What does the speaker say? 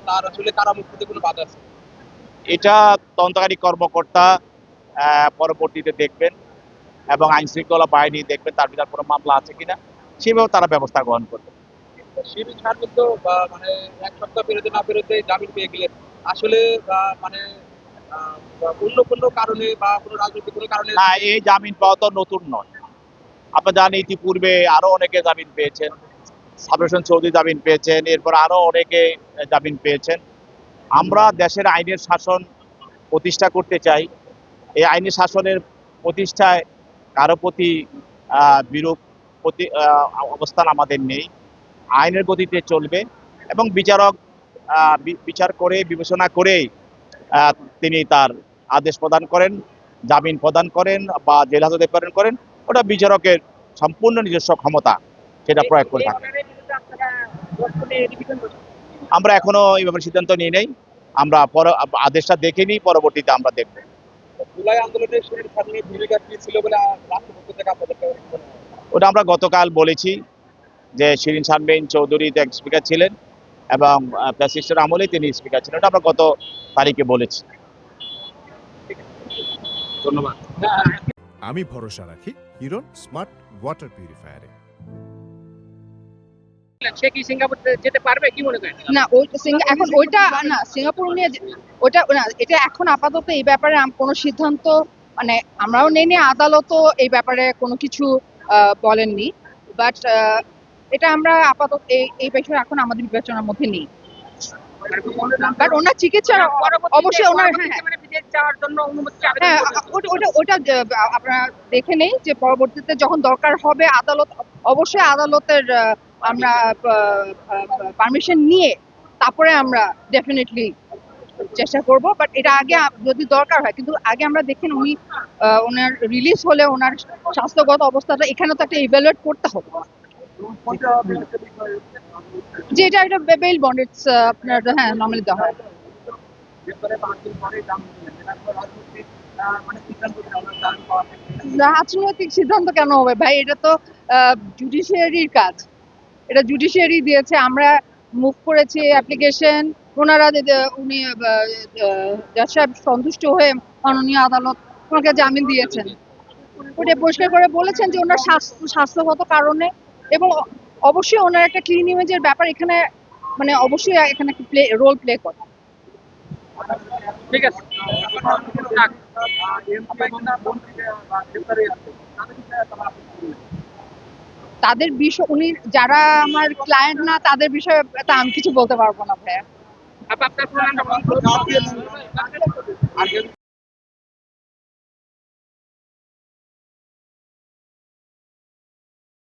তার আসলে কারামুক্তিতে কোনো বাধা আছে? এটা তদন্তকারী কর্মকর্তা পরবর্তীতে দেখবেন এবং আইন শৃঙ্খলা বাহিনী দেখবেন তার বিরুদ্ধে কোনো মামলা আছে কিনা, সেভাবে তারা ব্যবস্থা গ্রহণ করবে। শিবির সার্বিক তো মানে 1 সপ্তাহ পেরোতে না পেরোতে জামিন পেয়ে গেলেন। আসলে মানে অন্য কোনো কারণে বা কোনো রাজনৈতিক কোনো কারণে না, এই জামিন পাওয়া তো নতুন নয়। আপনারা জানেন ইতিপূর্বে আরো অনেকে জামিন পেয়েছেন। সাবরেশন হোসেন চৌধুরী জামিন পেয়েছেন, এরপর আরো অনেকে জামিন পেয়েছেন। আমরা দেশের আইনের শাসন প্রতিষ্ঠা করতে চাই। এই আইনি শাসনের প্রতিষ্ঠায় কারো প্রতি বিরূপ অবস্থান আমাদের নেই। আইনের গতিতে চলবে এবং বিচারক বিচার করে বিবেচনা করেই তিনি তার আদেশ প্রদান করেন, জামিন প্রদান করেন বা জেল হাজতে প্রেরণ করেন। ওটা বিচারকের সম্পূর্ণ নিজস্ব ক্ষমতা, সেটা প্রয়োগ করে থাকে। আমরা এখনো এই ব্যাপারে সিদ্ধান্ত নিই নাই। আমরা আদেশটা দেখে নিই, পরবর্তীতে আমরা দেখব। জুলাই আন্দোলনের শিবির সামনে ভূমিকা কি ছিল বলে রাষ্ট্রপক্ষ থেকে আপনাদের মনে হয়? ওটা আমরা গতকাল বলেছি যে শিরিন শারমিন চৌধুরী স্পিকার ছিলেন এবং ফ্যাসিস্টের আমলেই তিনি স্পিকার ছিলেন। ওটা আমরা গত তারিখে বলেছি। ধন্যবাদ। আমি ভরসা রাখি হিরন স্মার্ট ওয়াটার পিউরিফায়ারে। সে কি সিঙ্গাপুর যেতে পারবে কি মনে করেন? না এখন ওইটা না, সিঙ্গাপুর নিয়ে ওটা না, এটা এখন আপাতত এই ব্যাপারে কোনো সিদ্ধান্ত মানে আমরাও নেইনি, আদালতও এই ব্যাপারে কোনো কিছু বলেননি। বাট এটা আমরা আপাতত এই বিষয়ে এখন আমাদের বিবেচনার মধ্যে নেই। বাট ওনার চিকিৎসা অবশ্যই ওনার বিদেশ যাওয়ার জন্য অনুমতি হ্যাঁ ওটা আপনারা দেখে নেই যে পরবর্তীতে যখন দরকার হবে আদালত, অবশ্যই আদালতের আমরা পারমিশন নিয়ে তারপরে আমরা ডেফিনেটলি চেষ্টা করব। বাট এটা আগে যদি দরকার হয়, কিন্তু আগে আমরা দেখেন উনি ওনার রিলিজ হলে ওনার স্বাস্থ্যগত অবস্থাটা এখানে তো একটা ইভ্যালুয়েট করতে হবে। যে এটা একটা বেল বন্ড, ইটস আপনার হ্যাঁ নর্মালি দেওয়া হয়। রাজনৈতিক সিদ্ধান্ত কেন হবে ভাই? এটা তো জুডিশিয়ারির কাজ, এটা জুডিশিয়ারি দিয়েছে। আমরা মুভ করেছি অ্যাপ্লিকেশন, ওনারা উনি জাজ সাহেব সন্তুষ্ট হয়ে মাননীয় আদালত ওনাকে জামিন দিয়েছেন। ওটা পরিষ্কার করে বলেছেন যে ওনার স্বাস্থ্যগত কারণে, এবং অবশ্যই ওনার একটা ক্লিন ইমেজের ব্যাপার এখানে, মানে অবশ্যই এখানে একটা রোল প্লে করে। ঠিক আছে। তাদের বিষয় উনি যারা আমার ক্লায়েন্ট না তাদের বিষয়ে তা আমি কিছু বলতে পারবো না ভাইয়া। আপনার